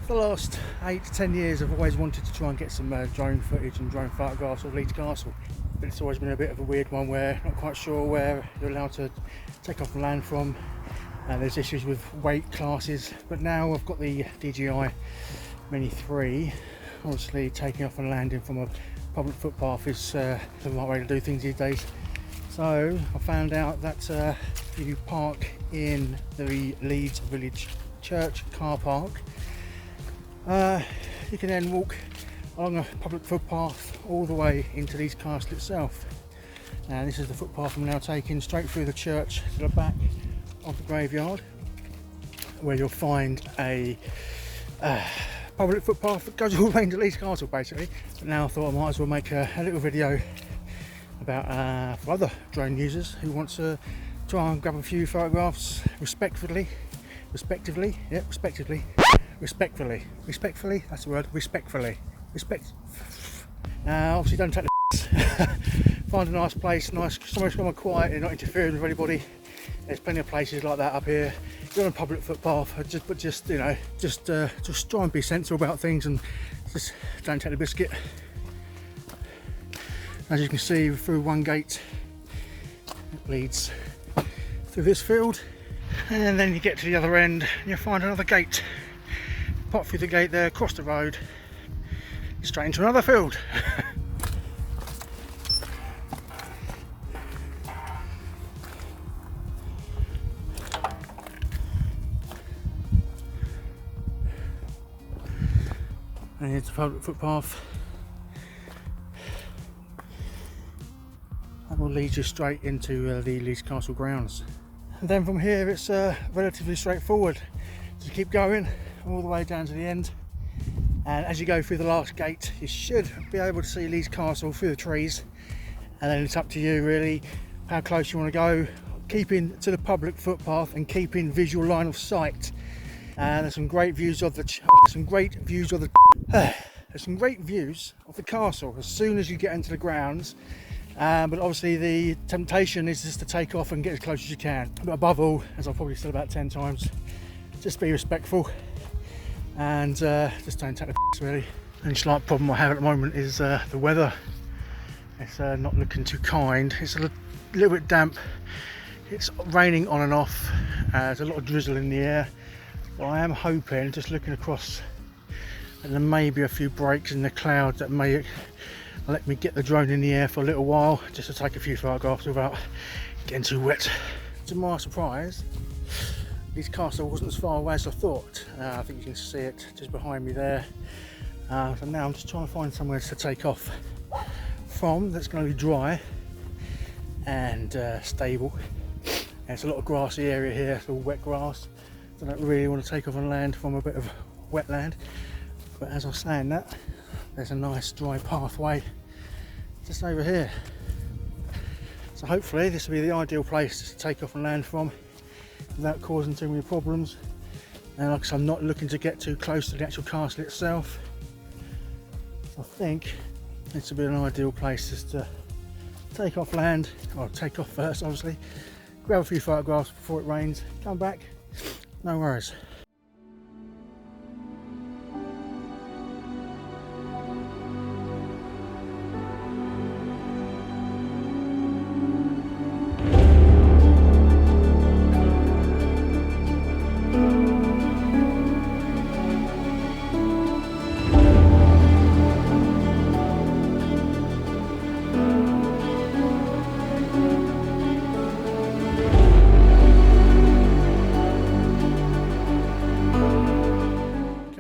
For the last 8 to 10 years I've always wanted to try and get some drone footage and drone photographs of Leeds Castle, but it's always been a bit of a weird one where not quite sure where you're allowed to take off and land from, and there's issues with weight classes. But now I've got the DJI Mini 3. Obviously taking off and landing from a public footpath is the right way to do things these days. So I found out that if you park in the Leeds Village Church car park, you can then walk along a public footpath all the way into Leeds Castle itself. And this is the footpath I'm now taking straight through the church to the back of the graveyard, where you'll find a public footpath that goes all the way into Leeds Castle basically. But now I thought I might as well make a little video about for other drone users who want to try and grab a few photographs respectively, that's the word, respectfully. Obviously don't take the find a nice place, somewhere somewhere quiet and not interfering with anybody. There's plenty of places like that up here. You're on a public footpath, but just you know, just try and be sensible about things and just don't take the biscuit. As you can see, through one gate it leads through this field, and then you get to the other end and you'll find another gate. Pop through the gate there, across the road, straight into another field. And here's the public footpath. That will lead you straight into the Leeds Castle grounds. And then from here it's relatively straightforward. Just keep going all the way down to the end, and as you go through the last gate you should be able to see Leeds Castle through the trees, and then it's up to you really how close you want to go, keeping to the public footpath and keeping visual line of sight. And there's some great views of the castle as soon as you get into the grounds. But obviously the temptation is just to take off and get as close as you can. But above all, as I've probably said about 10 times, just be respectful and just don't take the piss really. The only slight problem I have at the moment is the weather. It's not looking too kind. It's a little bit damp. It's raining on and off. There's a lot of drizzle in the air. But I am hoping, just looking across, that there may be a few breaks in the clouds that may let me get the drone in the air for a little while, just to take a few photographs without getting too wet. To my surprise, Leeds Castle wasn't as far away as I thought. I think you can see it just behind me there. So now I'm just trying to find somewhere to take off from that's going to be dry and stable. And it's a lot of grassy area here, it's all wet grass. So I don't really want to take off and land from a bit of wetland. But as I was saying that, there's a nice dry pathway just over here. So hopefully this will be the ideal place to take off and land from without causing too many problems. And like I said, I'm not looking to get too close to the actual castle itself. I think this will be an ideal place just to take off land, or take off first obviously, grab a few photographs before it rains, come back, no worries.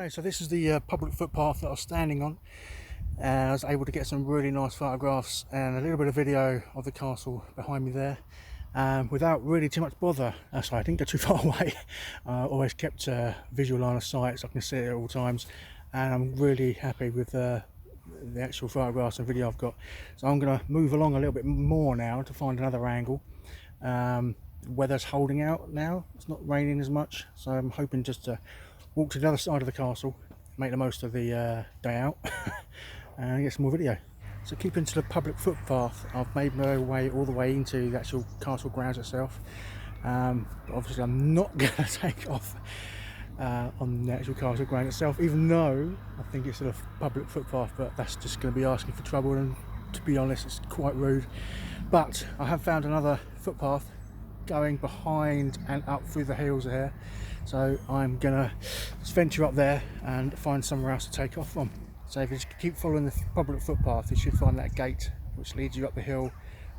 So this is the public footpath that I was standing on, and I was able to get some really nice photographs and a little bit of video of the castle behind me there, without really too much bother. Sorry, I didn't go too far away. I always kept visual line of sight so I can see it at all times, and I'm really happy with the actual photographs and video I've got. So I'm going to move along a little bit more now to find another angle. The weather's holding out now, it's not raining as much, so I'm hoping just to walk to the other side of the castle, make the most of the day out and get some more video. So keeping to the public footpath, I've made my way all the way into the actual castle grounds itself. Obviously I'm not going to take off on the actual castle ground itself, even though I think it's a public footpath, but that's just going to be asking for trouble, and to be honest it's quite rude. But I have found another footpath going behind and up through the hills here, so I'm gonna venture up there and find somewhere else to take off from. So if you just keep following the public footpath, you should find that gate which leads you up the hill,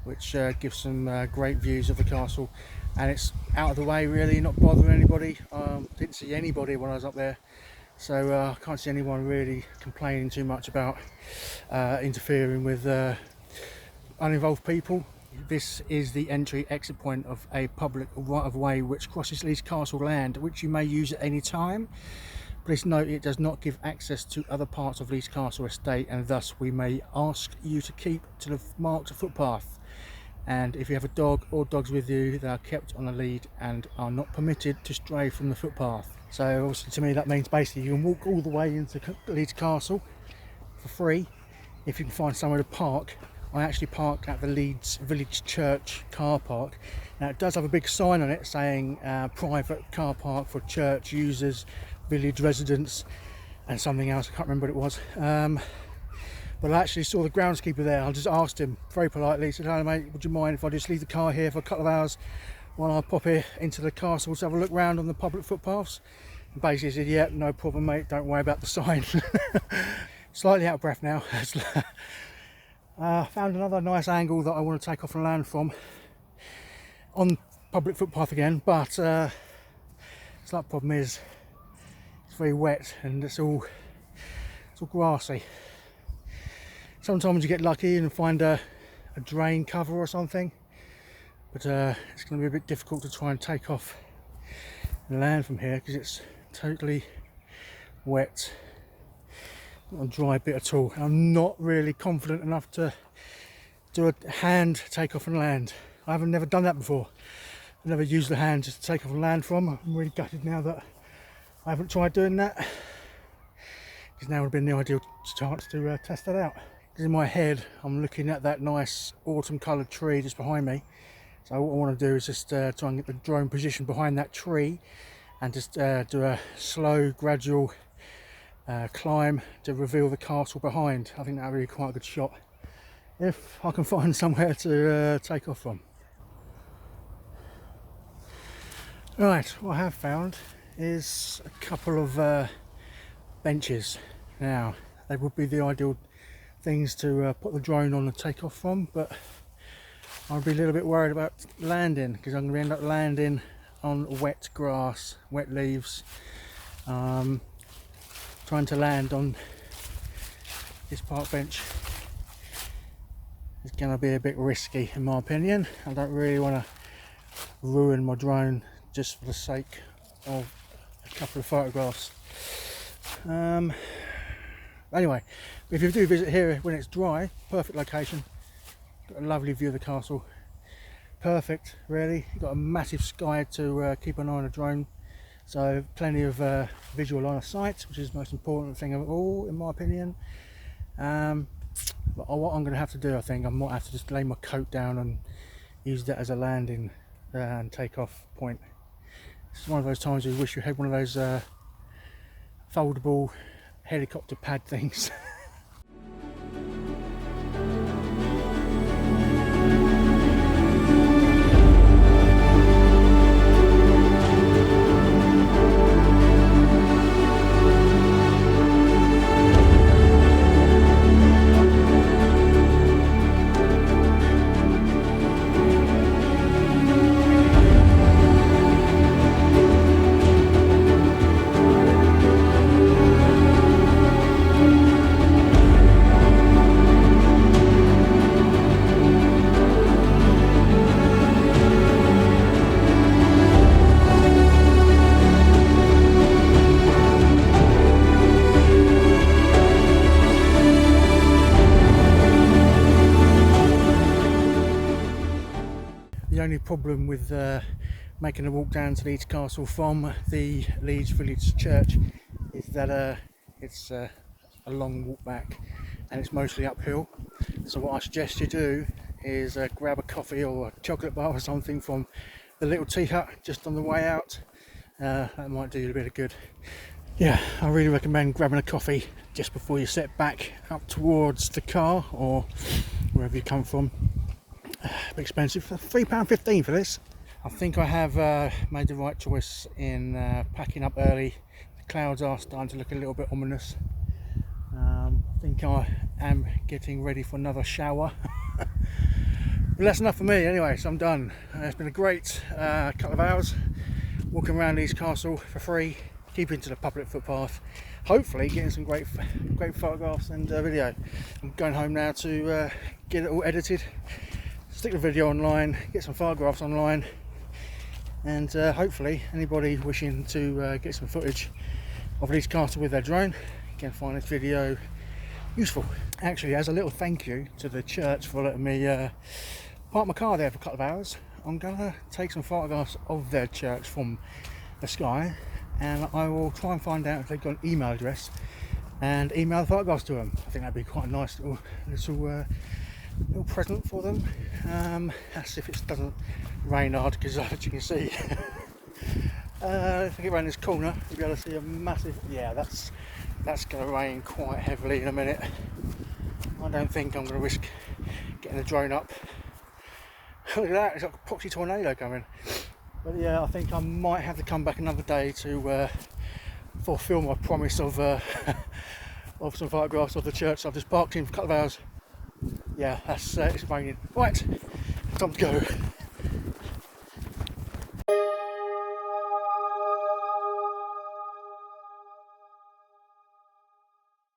which gives some great views of the castle, and it's out of the way really, not bothering anybody. Didn't see anybody when I was up there, so I can't see anyone really complaining too much about interfering with uninvolved people. This is the entry exit point of a public right of way which crosses Leeds Castle land, which you may use at any time. Please note it does not give access to other parts of Leeds Castle estate, and thus we may ask you to keep to the marked footpath. And if you have a dog or dogs with you, they are kept on a lead and are not permitted to stray from the footpath. So obviously to me that means basically you can walk all the way into Leeds Castle for free if you can find somewhere to park. I actually parked at the Leeds Village Church car park. Now it does have a big sign on it saying private car park for church users, village residents, and something else, I can't remember what it was. But I actually saw the groundskeeper there. I just asked him very politely, said, "Hello mate, would you mind if I just leave the car here for a couple of hours while I pop here into the castle to have a look round on the public footpaths?" And basically he said, "Yeah, no problem mate, don't worry about the sign." Slightly out of breath now. Found another nice angle that I want to take off and land from on public footpath again, but slight problem is it's very wet and it's all grassy. Sometimes you get lucky and find a drain cover or something, but it's going to be a bit difficult to try and take off and land from here because it's totally wet, not a dry bit at all. I'm not really confident enough to do a hand take off and land. I haven't never done that before. I've never used the hand just to take off and land from. I'm really gutted now that I haven't tried doing that, because now would have been the ideal chance to test that out. Because in my head I'm looking at that nice autumn coloured tree just behind me, so what I want to do is just try and get the drone position behind that tree and just do a slow gradual climb to reveal the castle behind. I think that would be quite a good shot if I can find somewhere to take off from. Right, what I have found is a couple of benches. Now they would be the ideal things to put the drone on and take off from, but I'd be a little bit worried about landing, because I'm going to end up landing on wet grass, wet leaves. Trying to land on this park bench is going to be a bit risky in my opinion. I don't really want to ruin my drone just for the sake of a couple of photographs. Anyway, if you do visit here when it's dry, perfect location, got a lovely view of the castle, perfect really. You've got a massive sky to keep an eye on a drone, so plenty of visual line of sight, which is the most important thing of all in my opinion. But what I'm going to have to do, I think I might have to just lay my coat down and use that as a landing and take off point. It's one of those times you wish you had one of those foldable helicopter pad things. The only problem with making a walk down to Leeds Castle from the Leeds Village Church is that it's a long walk back and it's mostly uphill. So what I suggest you do is grab a coffee or a chocolate bar or something from the little tea hut just on the way out, That might do you a bit of good. Yeah, I really recommend grabbing a coffee just before you set back up towards the car or wherever you come from. A bit expensive, £3.15 for this. I think I have made the right choice in packing up early. The clouds are starting to look a little bit ominous. I think I am getting ready for another shower. But that's enough for me anyway, so I'm done. It's been a great couple of hours walking around Leeds Castle for free, keeping to the public footpath, hopefully getting some great photographs and video. I'm going home now to get it all edited, stick the video online, get some photographs online, and hopefully anybody wishing to get some footage of Leeds Castle with their drone can find this video useful. Actually, as a little thank you to the church for letting me park my car there for a couple of hours, I'm gonna take some photographs of their church from the sky, and I will try and find out if they've got an email address and email the photographs to them. I think that'd be quite a nice little present for them. That's if it doesn't rain hard, because as you can see, if I get around this corner, you'll be able to see a massive, yeah, that's going to rain quite heavily in a minute. I don't think I'm going to risk getting the drone up. Look at that, it's like a proxy tornado coming. But yeah, I think I might have to come back another day to fulfill my promise of some photographs of the church I've just parked in for a couple of hours. Yeah, it's raining. Right, time to go.